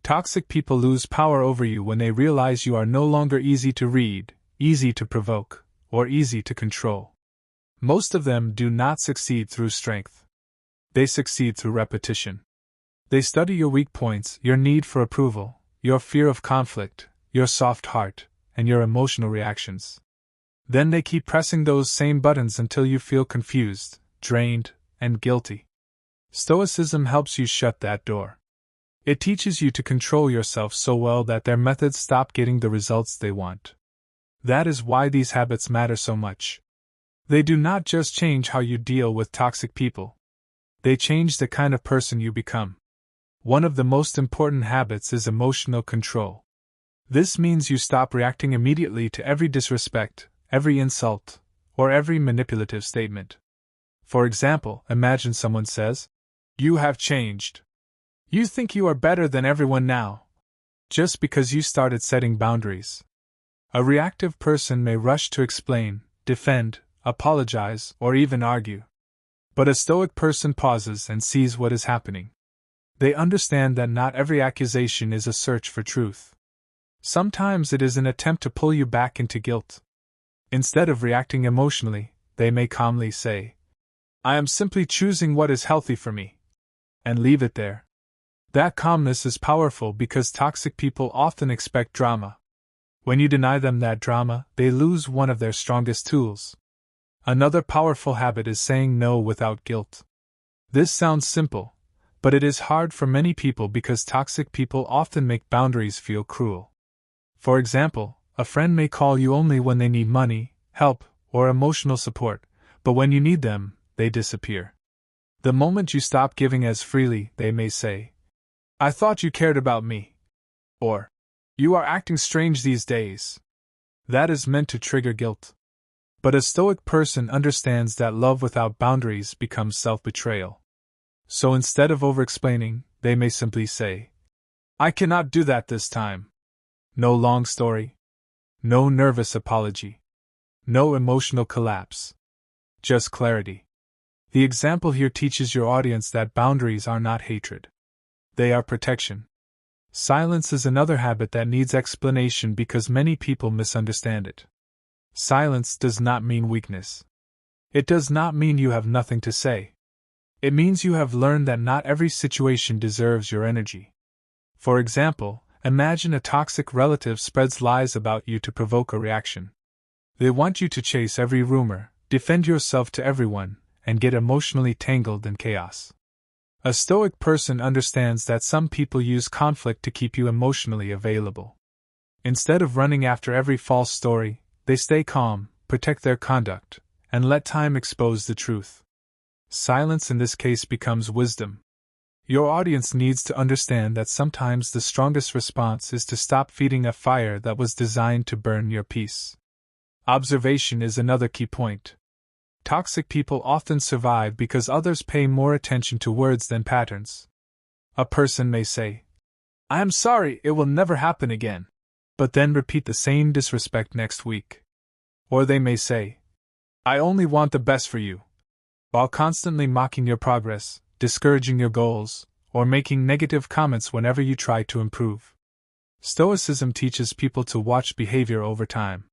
Toxic people lose power over you when they realize you are no longer easy to read, easy to provoke, or easy to control. Most of them do not succeed through strength. They succeed through repetition. They study your weak points, your need for approval, your fear of conflict, your soft heart, and your emotional reactions. Then they keep pressing those same buttons until you feel confused, drained, and guilty. Stoicism helps you shut that door. It teaches you to control yourself so well that their methods stop getting the results they want. That is why these habits matter so much. They do not just change how you deal with toxic people. They change the kind of person you become. One of the most important habits is emotional control. This means you stop reacting immediately to every disrespect, every insult, or every manipulative statement. For example, imagine someone says, "You have changed. You think you are better than everyone now," just because you started setting boundaries. A reactive person may rush to explain, defend, apologize, or even argue. But a stoic person pauses and sees what is happening. They understand that not every accusation is a search for truth. Sometimes it is an attempt to pull you back into guilt. Instead of reacting emotionally, they may calmly say, "I am simply choosing what is healthy for me," and leave it there. That calmness is powerful because toxic people often expect drama. When you deny them that drama, they lose one of their strongest tools. Another powerful habit is saying no without guilt. This sounds simple, but it is hard for many people because toxic people often make boundaries feel cruel. For example, a friend may call you only when they need money, help, or emotional support, but when you need them, they disappear. The moment you stop giving as freely, they may say, "I thought you cared about me," or "You are acting strange these days." That is meant to trigger guilt. But a stoic person understands that love without boundaries becomes self-betrayal. So instead of over-explaining, they may simply say, "I cannot do that this time." No long story. No nervous apology. No emotional collapse. Just clarity. The example here teaches your audience that boundaries are not hatred. They are protection. Silence is another habit that needs explanation because many people misunderstand it. Silence does not mean weakness. It does not mean you have nothing to say. It means you have learned that not every situation deserves your energy. For example, imagine a toxic relative spreads lies about you to provoke a reaction. They want you to chase every rumor, defend yourself to everyone, and get emotionally tangled in chaos. A stoic person understands that some people use conflict to keep you emotionally available. Instead of running after every false story, they stay calm, protect their conduct, and let time expose the truth. Silence in this case becomes wisdom. Your audience needs to understand that sometimes the strongest response is to stop feeding a fire that was designed to burn your peace. Observation is another key point. Toxic people often survive because others pay more attention to words than patterns. A person may say, "I am sorry, it will never happen again," but then repeat the same disrespect next week. Or they may say, "I only want the best for you," while constantly mocking your progress, discouraging your goals, or making negative comments whenever you try to improve. Stoicism teaches people to watch behavior over time.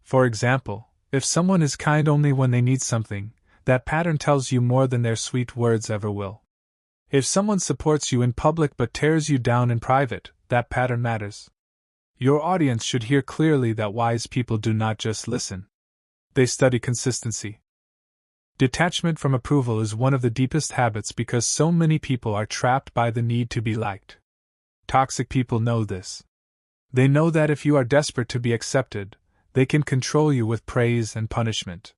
For example, if someone is kind only when they need something, that pattern tells you more than their sweet words ever will. If someone supports you in public but tears you down in private, that pattern matters. Your audience should hear clearly that wise people do not just listen. They study consistency. Detachment from approval is one of the deepest habits because so many people are trapped by the need to be liked. Toxic people know this. They know that if you are desperate to be accepted, they can control you with praise and punishment.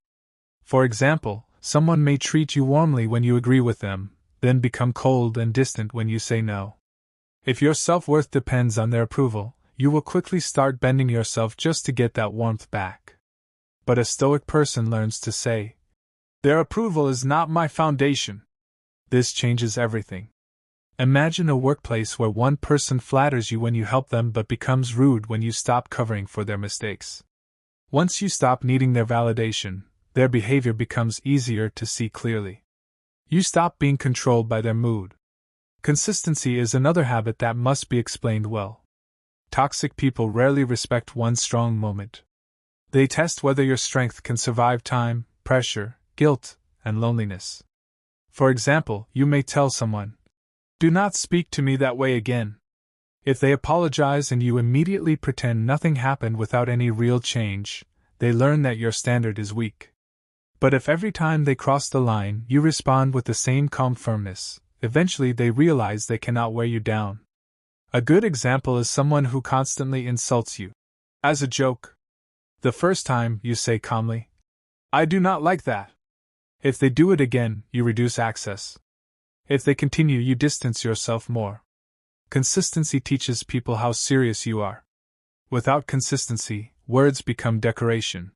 For example, someone may treat you warmly when you agree with them, then become cold and distant when you say no. If your self-worth depends on their approval, you will quickly start bending yourself just to get that warmth back. But a stoic person learns to say, "Their approval is not my foundation." This changes everything. Imagine a workplace where one person flatters you when you help them but becomes rude when you stop covering for their mistakes. Once you stop needing their validation, their behavior becomes easier to see clearly. You stop being controlled by their mood. Consistency is another habit that must be explained well. Toxic people rarely respect one strong moment. They test whether your strength can survive time, pressure, guilt, and loneliness. For example, you may tell someone, "Do not speak to me that way again." If they apologize and you immediately pretend nothing happened without any real change, they learn that your standard is weak. But if every time they cross the line you respond with the same calm firmness, eventually they realize they cannot wear you down. A good example is someone who constantly insults you. As a joke. The first time, you say calmly, "I do not like that." If they do it again, you reduce access. If they continue, you distance yourself more. Consistency teaches people how serious you are. Without consistency, words become decoration.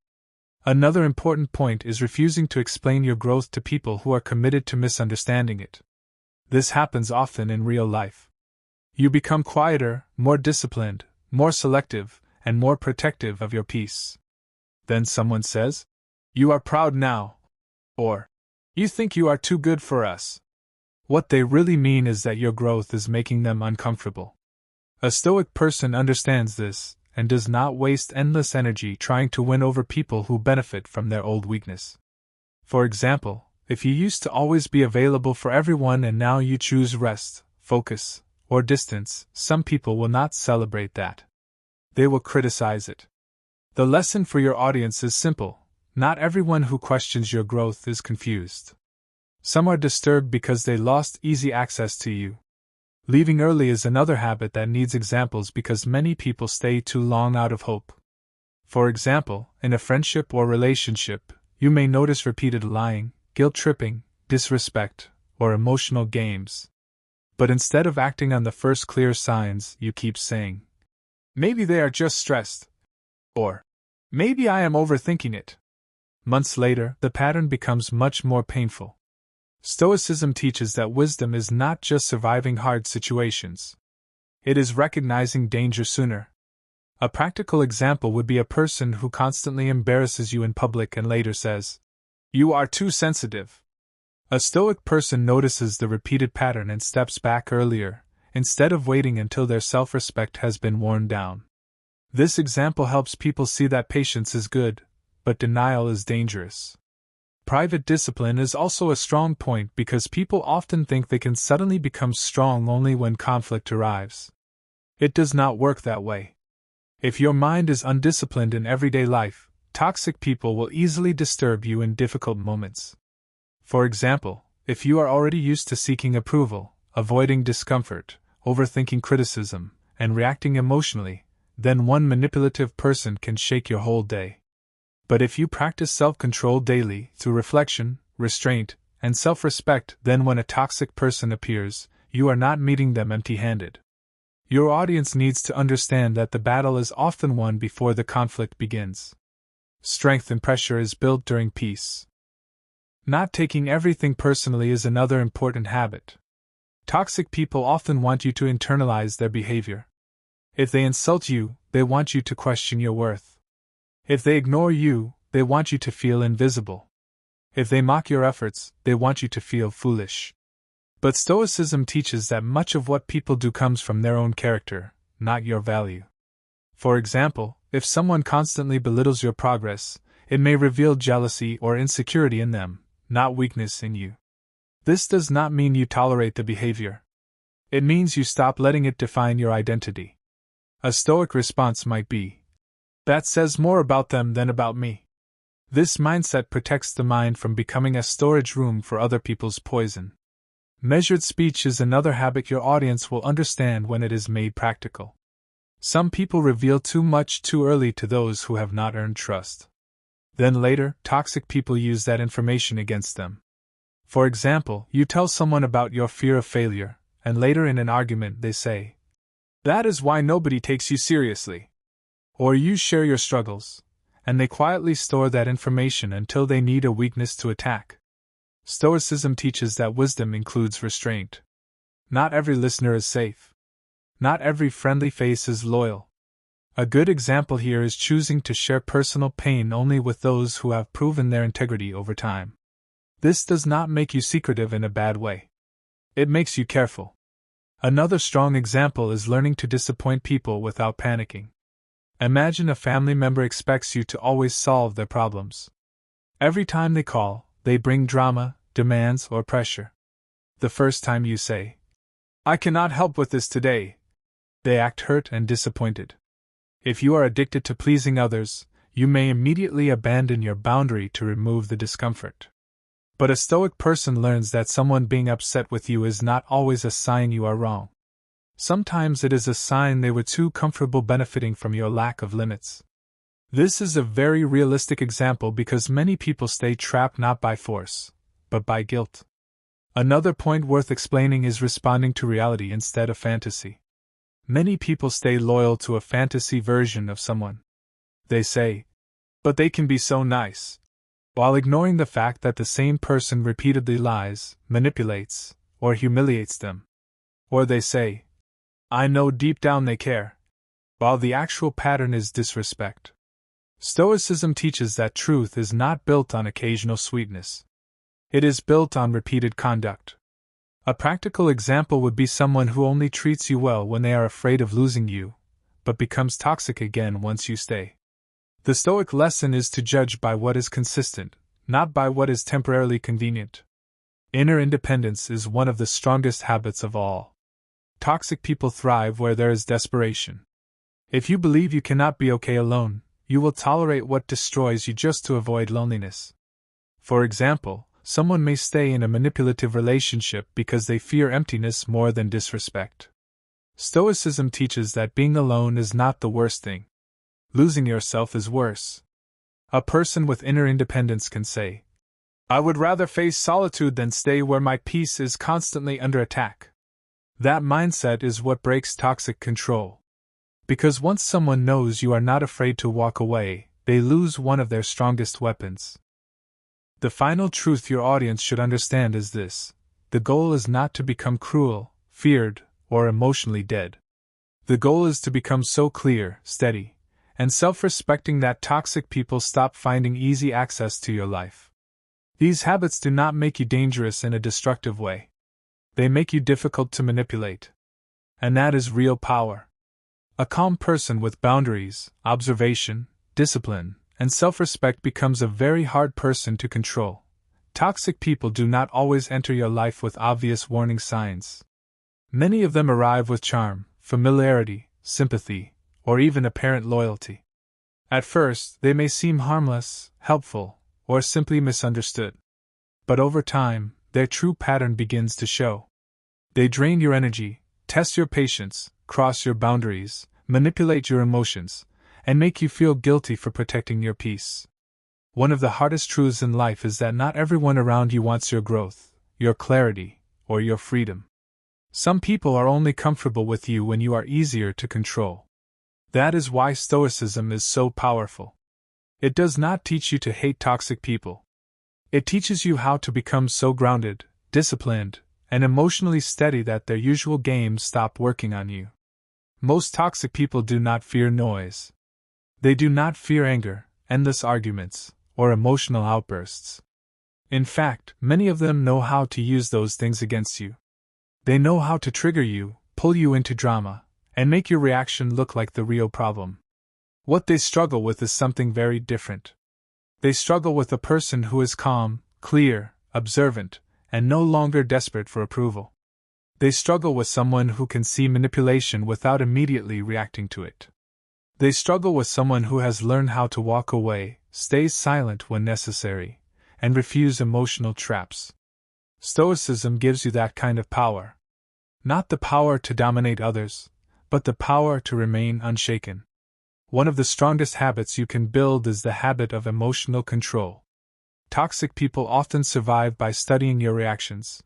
Another important point is refusing to explain your growth to people who are committed to misunderstanding it. This happens often in real life. You become quieter, more disciplined, more selective, and more protective of your peace. Then someone says, "You are proud now," or "You think you are too good for us." What they really mean is that your growth is making them uncomfortable. A Stoic person understands this, and does not waste endless energy trying to win over people who benefit from their old weakness. For example, if you used to always be available for everyone and now you choose rest, focus, or distance, some people will not celebrate that. They will criticize it. The lesson for your audience is simple: not everyone who questions your growth is confused. Some are disturbed because they lost easy access to you. Leaving early is another habit that needs examples because many people stay too long out of hope. For example, in a friendship or relationship, you may notice repeated lying, guilt-tripping, disrespect, or emotional games. But instead of acting on the first clear signs, you keep saying, "Maybe they are just stressed," or "Maybe I am overthinking it." Months later, the pattern becomes much more painful. Stoicism teaches that wisdom is not just surviving hard situations. It is recognizing danger sooner. A practical example would be a person who constantly embarrasses you in public and later says, "You are too sensitive." A Stoic person notices the repeated pattern and steps back earlier, instead of waiting until their self-respect has been worn down. This example helps people see that patience is good, but denial is dangerous. Private discipline is also a strong point because people often think they can suddenly become strong only when conflict arrives. It does not work that way. If your mind is undisciplined in everyday life, toxic people will easily disturb you in difficult moments. For example, if you are already used to seeking approval, avoiding discomfort, overthinking criticism, and reacting emotionally, then one manipulative person can shake your whole day. But if you practice self-control daily, through reflection, restraint, and self-respect, then when a toxic person appears, you are not meeting them empty-handed. Your audience needs to understand that the battle is often won before the conflict begins. Strength and pressure is built during peace. Not taking everything personally is another important habit. Toxic people often want you to internalize their behavior. If they insult you, they want you to question your worth. If they ignore you, they want you to feel invisible. If they mock your efforts, they want you to feel foolish. But Stoicism teaches that much of what people do comes from their own character, not your value. For example, if someone constantly belittles your progress, it may reveal jealousy or insecurity in them, not weakness in you. This does not mean you tolerate the behavior. It means you stop letting it define your identity. A Stoic response might be, "That says more about them than about me." This mindset protects the mind from becoming a storage room for other people's poison. Measured speech is another habit your audience will understand when it is made practical. Some people reveal too much too early to those who have not earned trust. Then later, toxic people use that information against them. For example, you tell someone about your fear of failure, and later in an argument they say, "That is why nobody takes you seriously." Or you share your struggles, and they quietly store that information until they need a weakness to attack. Stoicism teaches that wisdom includes restraint. Not every listener is safe. Not every friendly face is loyal. A good example here is choosing to share personal pain only with those who have proven their integrity over time. This does not make you secretive in a bad way. It makes you careful. Another strong example is learning to disappoint people without panicking. Imagine a family member expects you to always solve their problems. Every time they call, they bring drama, demands, or pressure. The first time you say, "I cannot help with this today," they act hurt and disappointed. If you are addicted to pleasing others, you may immediately abandon your boundary to remove the discomfort. But a Stoic person learns that someone being upset with you is not always a sign you are wrong. Sometimes it is a sign they were too comfortable benefiting from your lack of limits. This is a very realistic example because many people stay trapped not by force, but by guilt. Another point worth explaining is responding to reality instead of fantasy. Many people stay loyal to a fantasy version of someone. They say, "But they can be so nice," while ignoring the fact that the same person repeatedly lies, manipulates, or humiliates them. Or they say, "I know deep down they care," while the actual pattern is disrespect. Stoicism teaches that truth is not built on occasional sweetness. It is built on repeated conduct. A practical example would be someone who only treats you well when they are afraid of losing you, but becomes toxic again once you stay. The Stoic lesson is to judge by what is consistent, not by what is temporarily convenient. Inner independence is one of the strongest habits of all. Toxic people thrive where there is desperation. If you believe you cannot be okay alone, you will tolerate what destroys you just to avoid loneliness. For example, someone may stay in a manipulative relationship because they fear emptiness more than disrespect. Stoicism teaches that being alone is not the worst thing. Losing yourself is worse. A person with inner independence can say, "I would rather face solitude than stay where my peace is constantly under attack." That mindset is what breaks toxic control. Because once someone knows you are not afraid to walk away, they lose one of their strongest weapons. The final truth your audience should understand is this: the goal is not to become cruel, feared, or emotionally dead. The goal is to become so clear, steady, and self-respecting that toxic people stop finding easy access to your life. These habits do not make you dangerous in a destructive way. They make you difficult to manipulate. And that is real power. A calm person with boundaries, observation, discipline, and self-respect becomes a very hard person to control. Toxic people do not always enter your life with obvious warning signs. Many of them arrive with charm, familiarity, sympathy, or even apparent loyalty. At first, they may seem harmless, helpful, or simply misunderstood. But over time, their true pattern begins to show. They drain your energy, test your patience, cross your boundaries, manipulate your emotions, and make you feel guilty for protecting your peace. One of the hardest truths in life is that not everyone around you wants your growth, your clarity, or your freedom. Some people are only comfortable with you when you are easier to control. That is why Stoicism is so powerful. It does not teach you to hate toxic people. It teaches you how to become so grounded, disciplined, and emotionally steady that their usual games stop working on you. Most toxic people do not fear noise. They do not fear anger, endless arguments, or emotional outbursts. In fact, many of them know how to use those things against you. They know how to trigger you, pull you into drama, and make your reaction look like the real problem. What they struggle with is something very different. They struggle with a person who is calm, clear, observant, and no longer desperate for approval. They struggle with someone who can see manipulation without immediately reacting to it. They struggle with someone who has learned how to walk away, stay silent when necessary, and refuse emotional traps. Stoicism gives you that kind of power. Not the power to dominate others, but the power to remain unshaken. One of the strongest habits you can build is the habit of emotional control. Toxic people often survive by studying your reactions.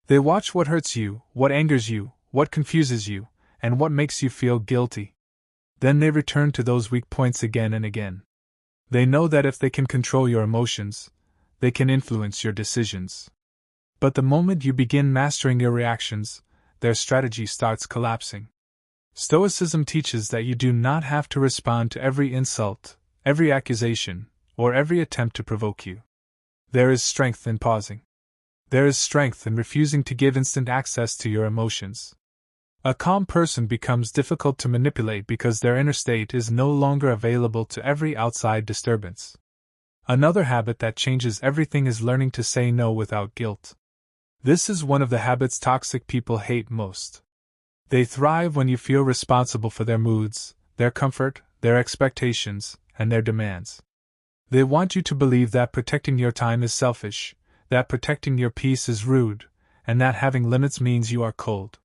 They watch what hurts you, what angers you, what confuses you, and what makes you feel guilty. Then they return to those weak points again and again. They know that if they can control your emotions, they can influence your decisions. But the moment you begin mastering your reactions, their strategy starts collapsing. Stoicism teaches that you do not have to respond to every insult, every accusation, or every attempt to provoke you. There is strength in pausing. There is strength in refusing to give instant access to your emotions. A calm person becomes difficult to manipulate because their inner state is no longer available to every outside disturbance. Another habit that changes everything is learning to say no without guilt. This is one of the habits toxic people hate most. They thrive when you feel responsible for their moods, their comfort, their expectations, and their demands. They want you to believe that protecting your time is selfish, that protecting your peace is rude, and that having limits means you are cold.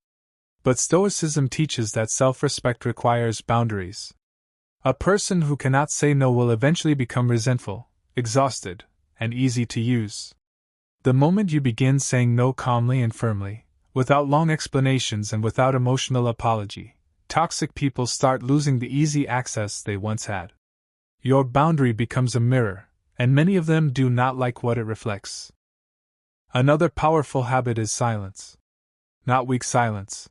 But Stoicism teaches that self-respect requires boundaries. A person who cannot say no will eventually become resentful, exhausted, and easy to use. The moment you begin saying no calmly and firmly, without long explanations and without emotional apology, toxic people start losing the easy access they once had. Your boundary becomes a mirror, and many of them do not like what it reflects. Another powerful habit is silence. Not weak silence.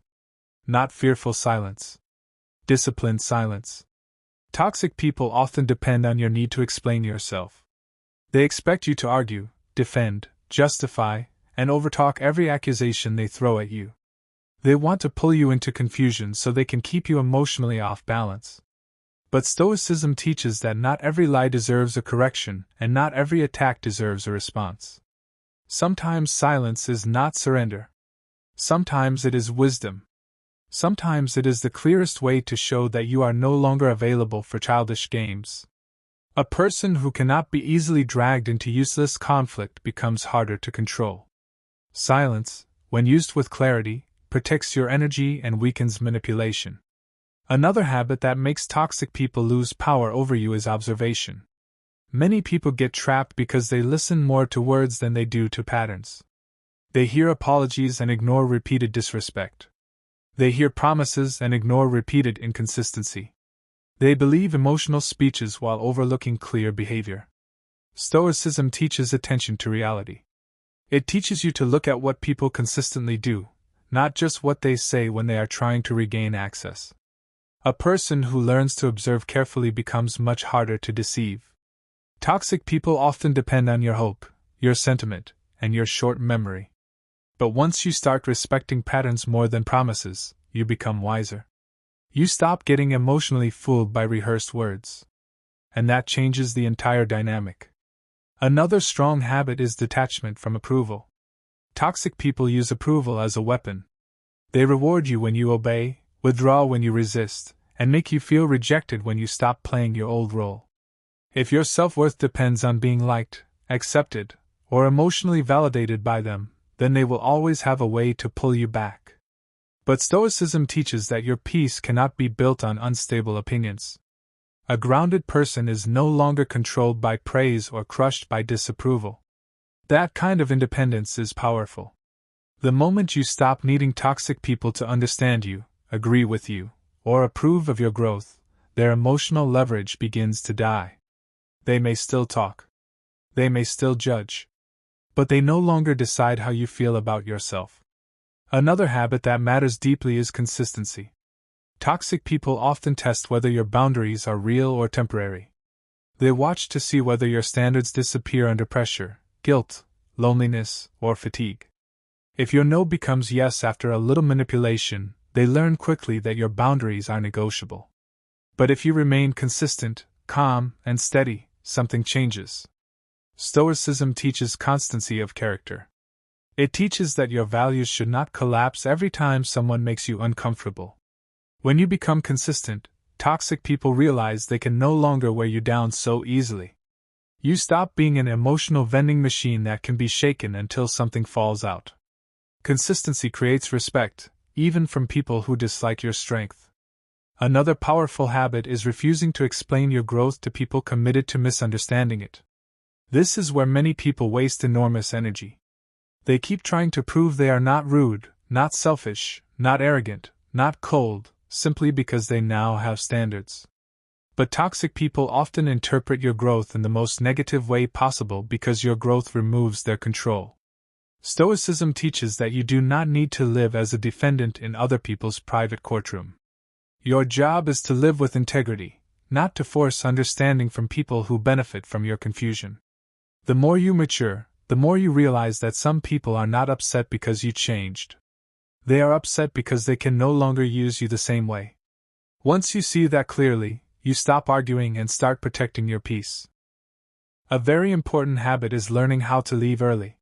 Not fearful silence. Disciplined silence. Toxic people often depend on your need to explain yourself. They expect you to argue, defend, justify, and overtalk every accusation they throw at you. They want to pull you into confusion so they can keep you emotionally off balance. But Stoicism teaches that not every lie deserves a correction, and not every attack deserves a response. Sometimes silence is not surrender. Sometimes it is wisdom. Sometimes it is the clearest way to show that you are no longer available for childish games. A person who cannot be easily dragged into useless conflict becomes harder to control. Silence, when used with clarity, protects your energy and weakens manipulation. Another habit that makes toxic people lose power over you is observation. Many people get trapped because they listen more to words than they do to patterns. They hear apologies and ignore repeated disrespect. They hear promises and ignore repeated inconsistency. They believe emotional speeches while overlooking clear behavior. Stoicism teaches attention to reality. It teaches you to look at what people consistently do, not just what they say when they are trying to regain access. A person who learns to observe carefully becomes much harder to deceive. Toxic people often depend on your hope, your sentiment, and your short memory. But once you start respecting patterns more than promises, you become wiser. You stop getting emotionally fooled by rehearsed words. And that changes the entire dynamic. Another strong habit is detachment from approval. Toxic people use approval as a weapon. They reward you when you obey, withdraw when you resist, and make you feel rejected when you stop playing your old role. If your self-worth depends on being liked, accepted, or emotionally validated by them, then they will always have a way to pull you back. But Stoicism teaches that your peace cannot be built on unstable opinions. A grounded person is no longer controlled by praise or crushed by disapproval. That kind of independence is powerful. The moment you stop needing toxic people to understand you, agree with you, or approve of your growth, their emotional leverage begins to die. They may still talk. They may still judge. But they no longer decide how you feel about yourself. Another habit that matters deeply is consistency. Toxic people often test whether your boundaries are real or temporary. They watch to see whether your standards disappear under pressure, guilt, loneliness, or fatigue. If your no becomes yes after a little manipulation, they learn quickly that your boundaries are negotiable. But if you remain consistent, calm, and steady, something changes. Stoicism teaches constancy of character. It teaches that your values should not collapse every time someone makes you uncomfortable. When you become consistent, toxic people realize they can no longer wear you down so easily. You stop being an emotional vending machine that can be shaken until something falls out. Consistency creates respect, even from people who dislike your strength. Another powerful habit is refusing to explain your growth to people committed to misunderstanding it. This is where many people waste enormous energy. They keep trying to prove they are not rude, not selfish, not arrogant, not cold, simply because they now have standards. But toxic people often interpret your growth in the most negative way possible because your growth removes their control. Stoicism teaches that you do not need to live as a defendant in other people's private courtroom. Your job is to live with integrity, not to force understanding from people who benefit from your confusion. The more you mature, the more you realize that some people are not upset because you changed. They are upset because they can no longer use you the same way. Once you see that clearly, you stop arguing and start protecting your peace. A very important habit is learning how to leave early.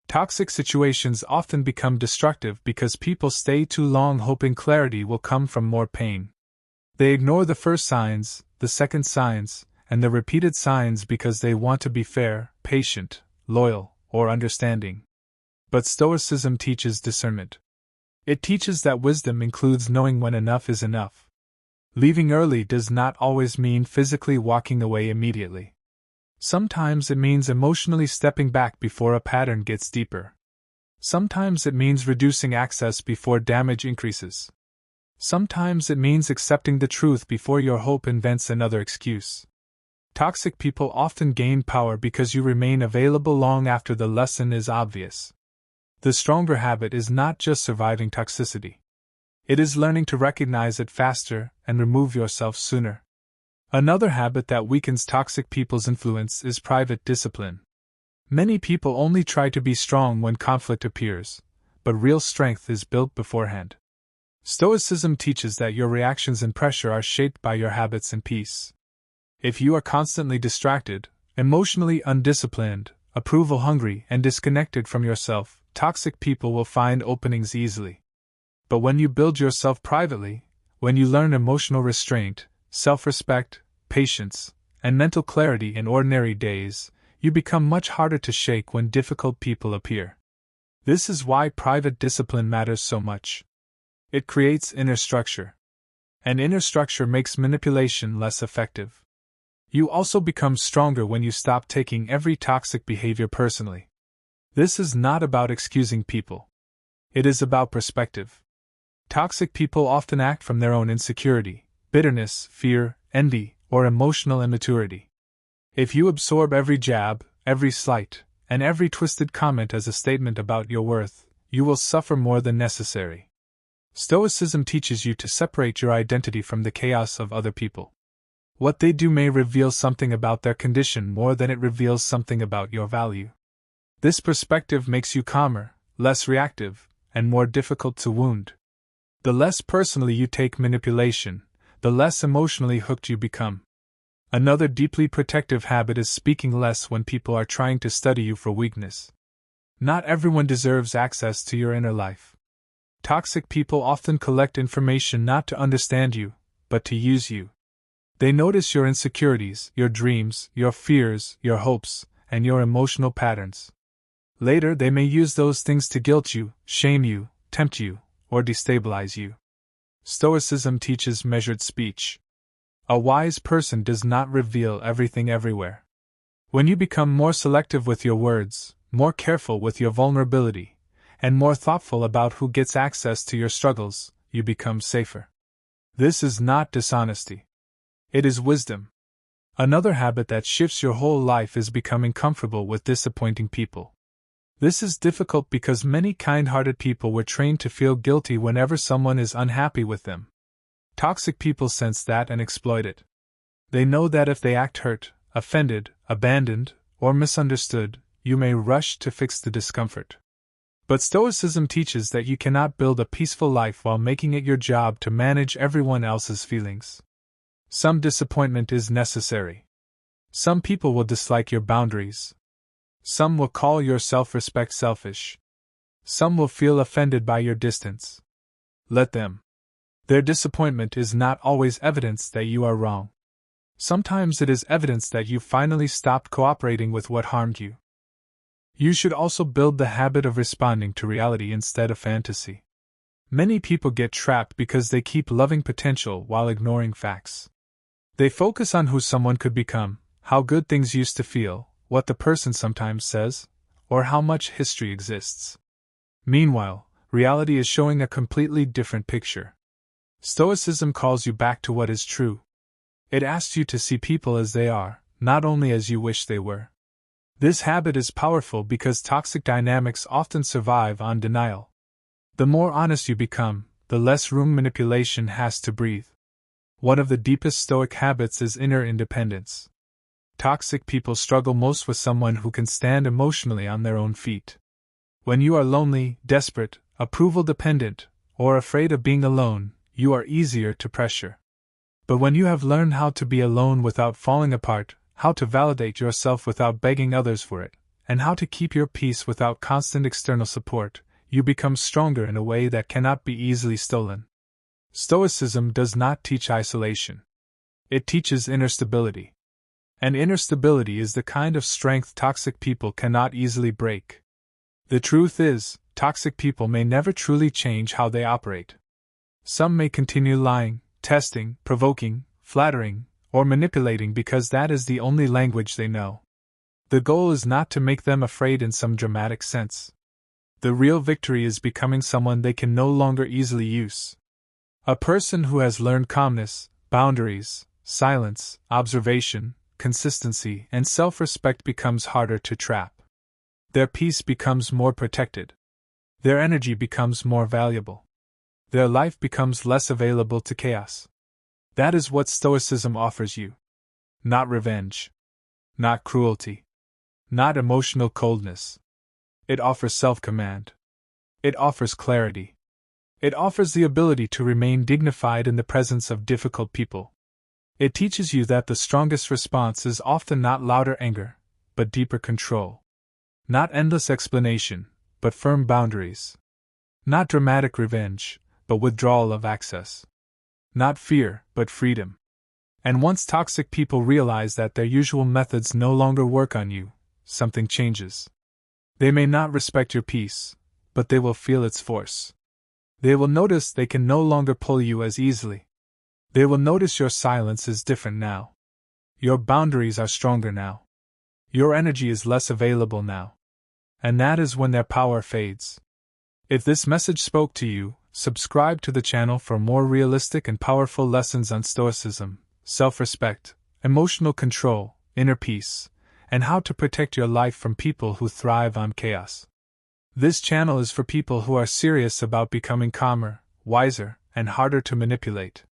Toxic situations often become destructive because people stay too long hoping clarity will come from more pain. They ignore the first signs, the second signs, and the repeated signs because they want to be fair, patient, loyal, or understanding. But Stoicism teaches discernment. It teaches that wisdom includes knowing when enough is enough. Leaving early does not always mean physically walking away immediately. Sometimes it means emotionally stepping back before a pattern gets deeper. Sometimes it means reducing access before damage increases. Sometimes it means accepting the truth before your hope invents another excuse. Toxic people often gain power because you remain available long after the lesson is obvious. The stronger habit is not just surviving toxicity. It is learning to recognize it faster and remove yourself sooner. Another habit that weakens toxic people's influence is private discipline. Many people only try to be strong when conflict appears, but real strength is built beforehand. Stoicism teaches that your reactions and pressure are shaped by your habits and peace. If you are constantly distracted, emotionally undisciplined, approval-hungry, and disconnected from yourself, toxic people will find openings easily. But when you build yourself privately, when you learn emotional restraint, self-respect, patience, and mental clarity in ordinary days, you become much harder to shake when difficult people appear. This is why private discipline matters so much. It creates inner structure. And inner structure makes manipulation less effective. You also become stronger when you stop taking every toxic behavior personally. This is not about excusing people. It is about perspective. Toxic people often act from their own insecurity, bitterness, fear, envy, or emotional immaturity. If you absorb every jab, every slight, and every twisted comment as a statement about your worth, you will suffer more than necessary. Stoicism teaches you to separate your identity from the chaos of other people. What they do may reveal something about their condition more than it reveals something about your value. This perspective makes you calmer, less reactive, and more difficult to wound. The less personally you take manipulation, the less emotionally hooked you become. Another deeply protective habit is speaking less when people are trying to study you for weakness. Not everyone deserves access to your inner life. Toxic people often collect information not to understand you, but to use you. They notice your insecurities, your dreams, your fears, your hopes, and your emotional patterns. Later, they may use those things to guilt you, shame you, tempt you, or destabilize you. Stoicism teaches measured speech. A wise person does not reveal everything everywhere. When you become more selective with your words, more careful with your vulnerability, and more thoughtful about who gets access to your struggles, you become safer. This is not dishonesty. It is wisdom. Another habit that shifts your whole life is becoming comfortable with disappointing people. This is difficult because many kind-hearted people were trained to feel guilty whenever someone is unhappy with them. Toxic people sense that and exploit it. They know that if they act hurt, offended, abandoned, or misunderstood, you may rush to fix the discomfort. But Stoicism teaches that you cannot build a peaceful life while making it your job to manage everyone else's feelings. Some disappointment is necessary. Some people will dislike your boundaries. Some will call your self-respect selfish. Some will feel offended by your distance. Let them. Their disappointment is not always evidence that you are wrong. Sometimes it is evidence that you finally stopped cooperating with what harmed you. You should also build the habit of responding to reality instead of fantasy. Many people get trapped because they keep loving potential while ignoring facts. They focus on who someone could become, how good things used to feel, what the person sometimes says, or how much history exists. Meanwhile, reality is showing a completely different picture. Stoicism calls you back to what is true. It asks you to see people as they are, not only as you wish they were. This habit is powerful because toxic dynamics often survive on denial. The more honest you become, the less room manipulation has to breathe. One of the deepest Stoic habits is inner independence. Toxic people struggle most with someone who can stand emotionally on their own feet. When you are lonely, desperate, approval dependent, or afraid of being alone, you are easier to pressure. But when you have learned how to be alone without falling apart, how to validate yourself without begging others for it, and how to keep your peace without constant external support, you become stronger in a way that cannot be easily stolen. Stoicism does not teach isolation. It teaches inner stability. And inner stability is the kind of strength toxic people cannot easily break. The truth is, toxic people may never truly change how they operate. Some may continue lying, testing, provoking, flattering, or manipulating because that is the only language they know. The goal is not to make them afraid in some dramatic sense. The real victory is becoming someone they can no longer easily use. A person who has learned calmness, boundaries, silence, observation, consistency, and self-respect becomes harder to trap. Their peace becomes more protected. Their energy becomes more valuable. Their life becomes less available to chaos. That is what Stoicism offers you. Not revenge. Not cruelty. Not emotional coldness. It offers self-command. It offers clarity. It offers the ability to remain dignified in the presence of difficult people. It teaches you that the strongest response is often not louder anger, but deeper control. Not endless explanation, but firm boundaries. Not dramatic revenge, but withdrawal of access. Not fear, but freedom. And once toxic people realize that their usual methods no longer work on you, something changes. They may not respect your peace, but they will feel its force. They will notice they can no longer pull you as easily. They will notice your silence is different now. Your boundaries are stronger now. Your energy is less available now. And that is when their power fades. If this message spoke to you, subscribe to the channel for more realistic and powerful lessons on Stoicism, self-respect, emotional control, inner peace, and how to protect your life from people who thrive on chaos. This channel is for people who are serious about becoming calmer, wiser, and harder to manipulate.